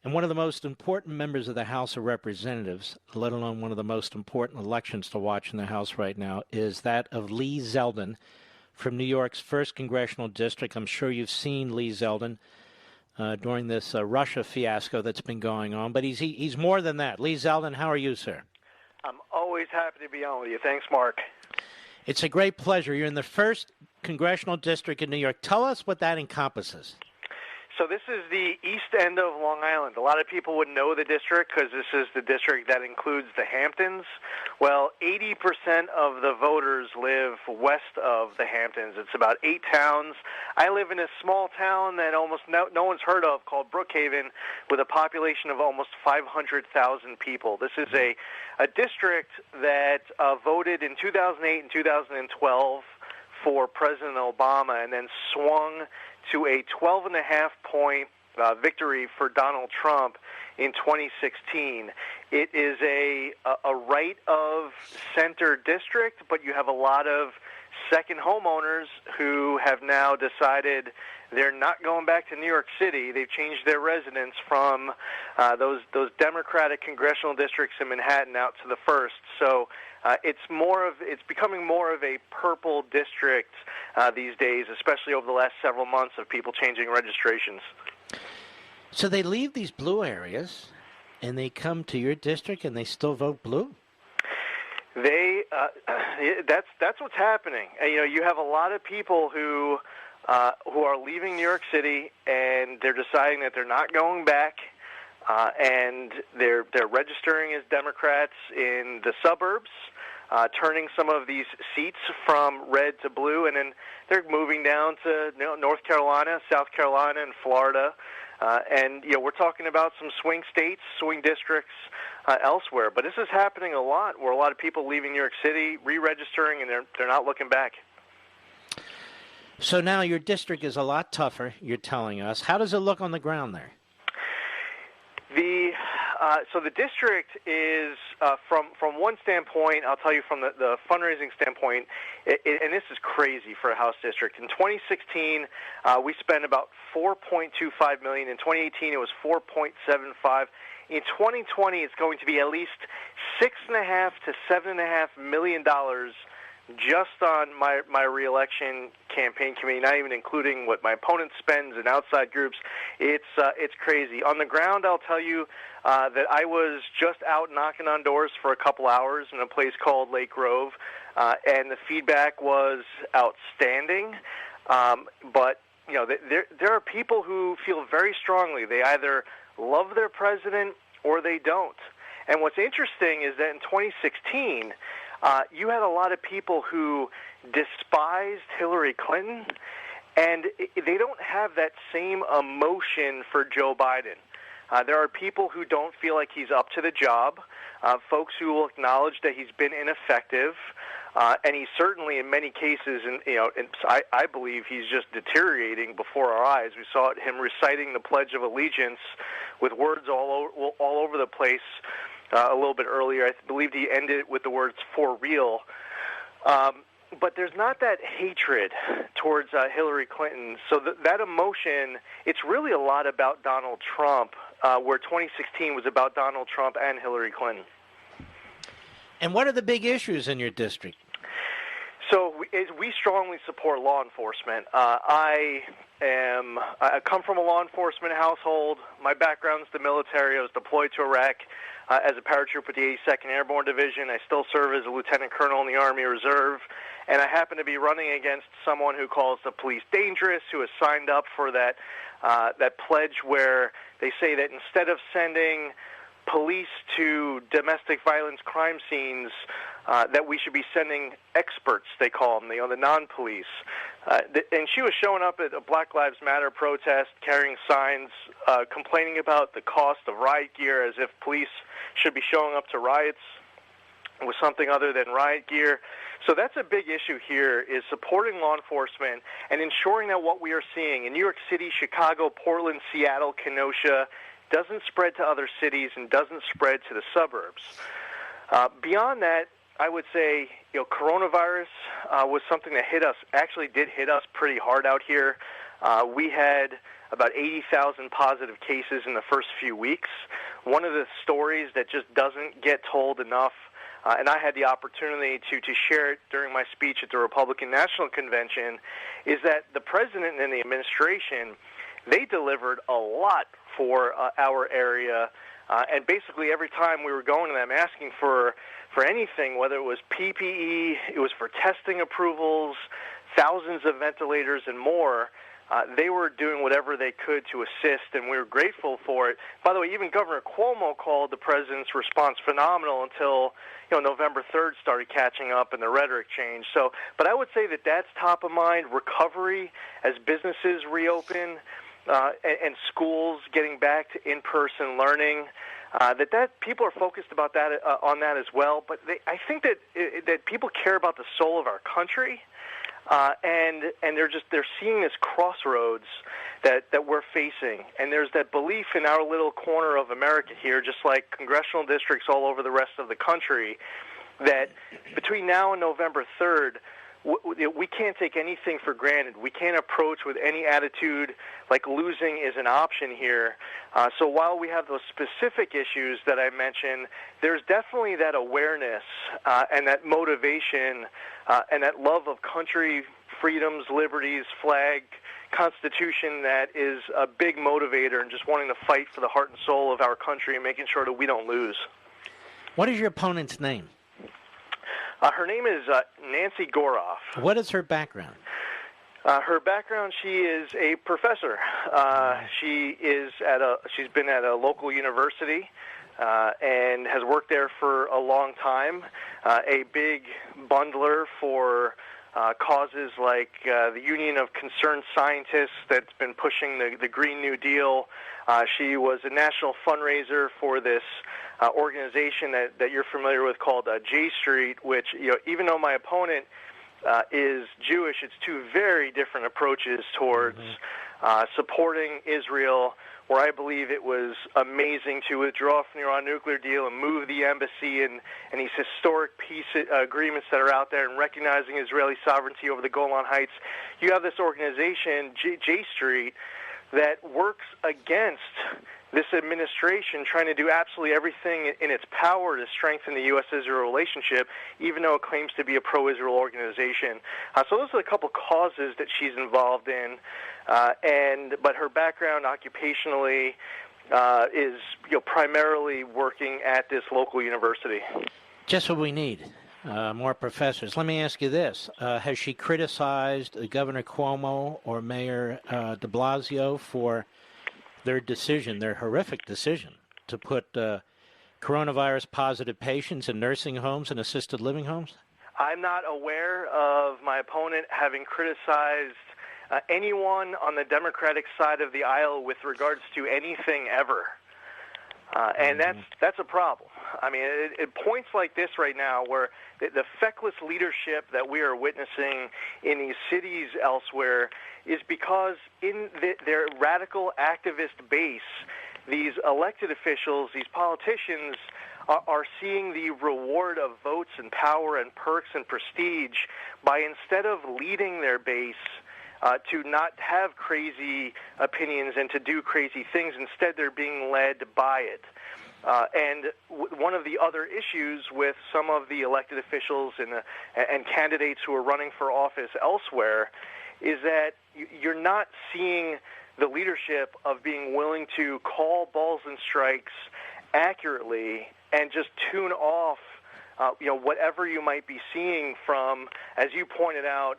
And one of the most important members of the House of Representatives, let alone one of the most important elections to watch in the House right now, is that of Lee Zeldin from New York's 1st Congressional District. I'm sure you've seen Lee Zeldin during this Russia fiasco that's been going on, but he's more than that. Lee Zeldin, how are you, sir? I'm always happy to be on with you. Thanks, Mark. It's a great pleasure. You're in the 1st Congressional District in New York. Tell us what that encompasses. So this is the east end of Long Island. A lot of people would know the district because this is the district that includes the Hamptons. Well, 80% of the voters live west of the Hamptons. It's about 8 towns. I live in a small town that almost no one's heard of called Brookhaven with a population of almost 500,000 people. This is a district that voted in 2008 and 2012 for President Obama and then swung to a 12.5-point victory for Donald Trump in 2016. It is a right-of-center district, but you have a lot of second homeowners who have now decided they're not going back to New York City. They've changed their residence from those Democratic congressional districts in Manhattan out to the 1st. So it's becoming more of a purple district these days, especially over the last several months of people changing registrations. So they leave these blue areas and they come to your district and they still vote blue? That's what's happening. You have a lot of people who are leaving New York City and they're deciding that they're not going back, and they're registering as Democrats in the suburbs, turning some of these seats from red to blue, and then they're moving down to North Carolina, South Carolina, and Florida. And we're talking about some swing states, swing districts elsewhere. But this is happening a lot, where a lot of people leaving New York City, re-registering, and they're not looking back. So now your district is a lot tougher, you're telling us. How does it look on the ground there? So the district is, from one standpoint, I'll tell you from the fundraising standpoint, and this is crazy for a House district. In 2016, we spent about $4.25 million. In 2018, it was $4.75. In 2020, it's going to be at least $6.5 to $7.5 million just on my reelection campaign committee, not even including what my opponent spends and outside groups. It's crazy. On the ground, I'll tell you that I was just out knocking on doors for a couple hours in a place called Lake Grove, and the feedback was outstanding. But there are people who feel very strongly they either love their president or they don't. And what's interesting is that in 2016, you had a lot of people who despised Hillary Clinton, and they don't have that same emotion for Joe Biden. There are people who don't feel like he's up to the job, folks who will acknowledge that he's been ineffective, and he's certainly, in many cases, I believe he's just deteriorating before our eyes. We saw him reciting the Pledge of Allegiance with words all over the place a little bit earlier. I believed he ended with the words "for real." But there's not that hatred towards Hillary Clinton. So that emotion, it's really a lot about Donald Trump, where 2016 was about Donald Trump and Hillary Clinton. And what are the big issues in your district? So we strongly support law enforcement. I come from a law enforcement household. My background's the military. I was deployed to Iraq as a paratrooper with the 82nd Airborne Division. I still serve as a lieutenant colonel in the Army Reserve. And I happen to be running against someone who calls the police dangerous, who has signed up for that pledge where they say that instead of sending police to domestic violence crime scenes, that we should be sending experts, they call them, the non-police. And she was showing up at a Black Lives Matter protest, carrying signs, complaining about the cost of riot gear, as if police should be showing up to riots with something other than riot gear. So that's a big issue here, is supporting law enforcement and ensuring that what we are seeing in New York City, Chicago, Portland, Seattle, Kenosha doesn't spread to other cities and doesn't spread to the suburbs. Beyond that, I would say, coronavirus was something that did hit us pretty hard out here. We had about 80,000 positive cases in the first few weeks. One of the stories that just doesn't get told enough, and I had the opportunity to share it during my speech at the Republican National Convention, is that the president and the administration, they delivered a lot for our area. And basically every time we were going to them asking for anything, whether it was PPE, it was for testing approvals, thousands of ventilators and more, they were doing whatever they could to assist, and we were grateful for it. By the way, even Governor Cuomo called the president's response phenomenal until November 3rd started catching up and the rhetoric changed. So, but I would say that that's top of mind. Recovery as businesses reopen and schools getting back to in-person learning. That people are focused about that on that as well. But I think that people care about the soul of our country. And they're seeing this crossroads that we're facing, and there's that belief in our little corner of America here, just like congressional districts all over the rest of the country, that between now and November 3rd, we can't take anything for granted. We can't approach with any attitude like losing is an option here. So while we have those specific issues that I mentioned, there's definitely that awareness and that motivation and that love of country, freedoms, liberties, flag, Constitution that is a big motivator and just wanting to fight for the heart and soul of our country and making sure that we don't lose. What is your opponent's name? Her name is Nancy Goroff. What is her background? Her background, she is a professor. She's been at a local university and has worked there for a long time. A big bundler for causes like the Union of Concerned Scientists that's been pushing the Green New Deal. She was a national fundraiser for this organization that you're familiar with called J Street, which, even though my opponent is Jewish, it's two very different approaches towards supporting Israel, where I believe it was amazing to withdraw from the Iran nuclear deal and move the embassy and these historic peace agreements that are out there and recognizing Israeli sovereignty over the Golan Heights. You have this organization, J Street, that works against this administration trying to do absolutely everything in its power to strengthen the U.S.-Israel relationship, even though it claims to be a pro-Israel organization. So those are a couple causes that she's involved in. But her background occupationally is primarily working at this local university. Just what we need, more professors. Let me ask you this. Has she criticized Governor Cuomo or Mayor de Blasio for their decision, their horrific decision, to put coronavirus positive patients in nursing homes and assisted living homes? I'm not aware of my opponent having criticized anyone on the Democratic side of the aisle with regards to anything ever. And that's a problem. I mean, it points like this right now where the feckless leadership that we are witnessing in these cities elsewhere is because in their radical activist base, these elected officials, these politicians are seeing the reward of votes and power and perks and prestige by, instead of leading their base to not have crazy opinions and to do crazy things, instead they're being led by it. And one of the other issues with some of the elected officials and candidates who are running for office elsewhere is that you're not seeing the leadership of being willing to call balls and strikes accurately and just tune off whatever you might be seeing from, as you pointed out,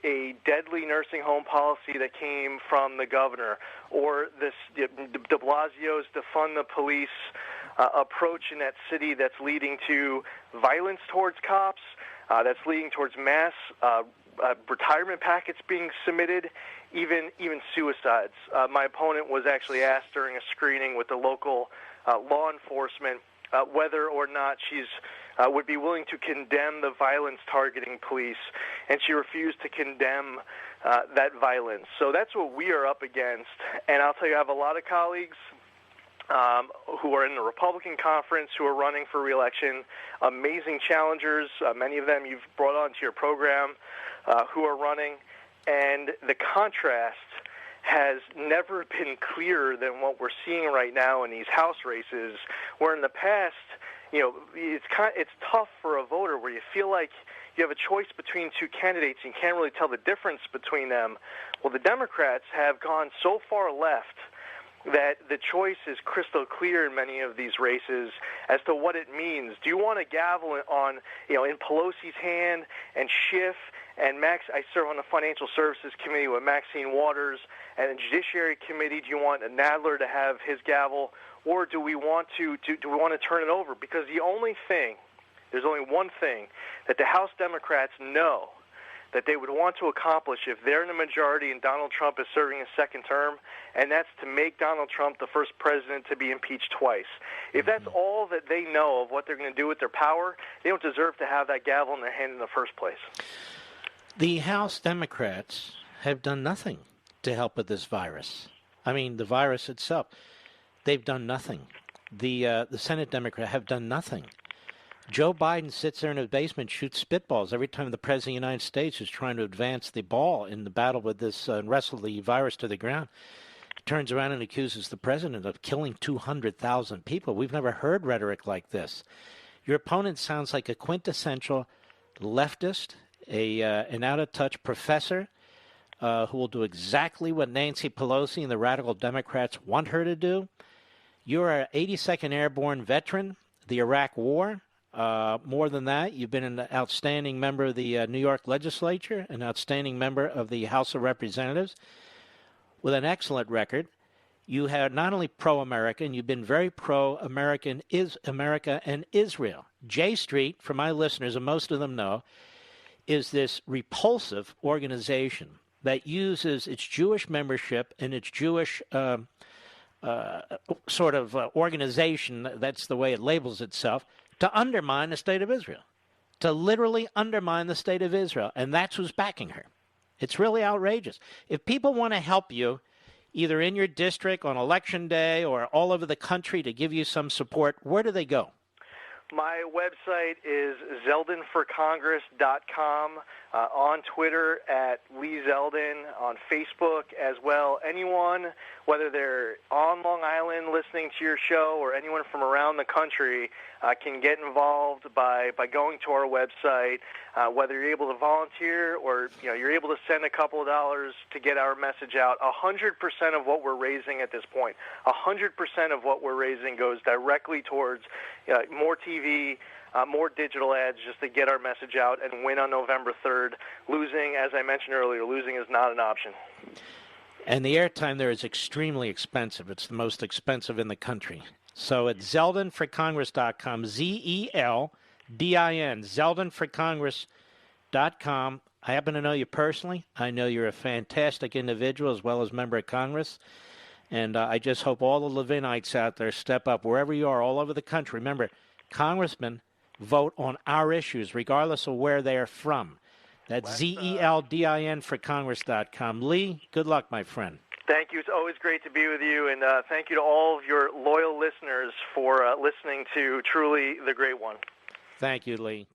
a deadly nursing home policy that came from the governor, or this de Blasio's defund the police approach in that city that's leading to violence towards cops, that's leading towards mass retirement packets being submitted, even suicides. My opponent was actually asked during a screening with the local law enforcement whether or not she's would be willing to condemn the violence targeting police, and she refused to condemn that violence. So that's what we are up against. And I'll tell you, I have a lot of colleagues who are in the Republican conference who are running for re-election, amazing challengers, many of them you've brought onto your program, who are running. And the contrast has never been clearer than what we're seeing right now in these House races, where in the past, it's tough for a voter where you feel like you have a choice between two candidates and you can't really tell the difference between them. Well, the Democrats have gone so far left that the choice is crystal clear in many of these races as to what it means. Do you want a gavel in Pelosi's hand and Schiff and Max? I serve on the Financial Services Committee with Maxine Waters, and the Judiciary Committee. Do you want Nadler to have his gavel, or do we want to turn it over? Because there's only one thing that the House Democrats know that they would want to accomplish if they're in the majority and Donald Trump is serving a second term, and that's to make Donald Trump the first president to be impeached twice. If that's all that they know of what they're going to do with their power, they don't deserve to have that gavel in their hand in the first place. The House Democrats have done nothing to help with this virus. I mean, the virus itself, they've done nothing. The Senate Democrats have done nothing. Joe Biden sits there in his basement, shoots spitballs every time the President of the United States is trying to advance the ball in the battle with this and wrestle the virus to the ground. He turns around and accuses the President of killing 200,000 people. We've never heard rhetoric like this. Your opponent sounds like a quintessential leftist, an out-of-touch professor who will do exactly what Nancy Pelosi and the radical Democrats want her to do. You're an 82nd Airborne veteran, the Iraq War. More than that, you've been an outstanding member of the New York legislature, an outstanding member of the House of Representatives with an excellent record. You have not only pro-American, you've been very pro-American America and Israel. J Street, for my listeners, and most of them know, is this repulsive organization that uses its Jewish membership and its Jewish organization, that's the way it labels itself, to undermine the state of Israel, to literally undermine the state of Israel. And that's who's backing her. It's really outrageous. If people want to help you, either in your district on Election Day or all over the country to give you some support, where do they go? My website is zeldinforcongress.com, on Twitter at Lee Zeldin, on Facebook as well. Anyone, whether they're on Long Island listening to your show or anyone from around the country, can get involved by going to our website, whether you're able to volunteer or you're able to send a couple of dollars to get our message out. 100% of what we're raising at this point, 100% of what we're raising goes directly towards more TV, more digital ads, just to get our message out and win on November 3rd. Losing, as I mentioned earlier, losing is not an option. And the airtime there is extremely expensive. It's the most expensive in the country. So it's zeldinforcongress.com, Zeldin, zeldinforcongress.com. I happen to know you personally. I know you're a fantastic individual as well as member of Congress. And I just hope all the Levinites out there step up wherever you are all over the country. Remember, congressmen vote on our issues regardless of where they are from. That's Zeldin for Congress.com. Lee, good luck, my friend. Thank you. It's always great to be with you, and thank you to all of your loyal listeners for listening to Truly the Great One. Thank you, Lee.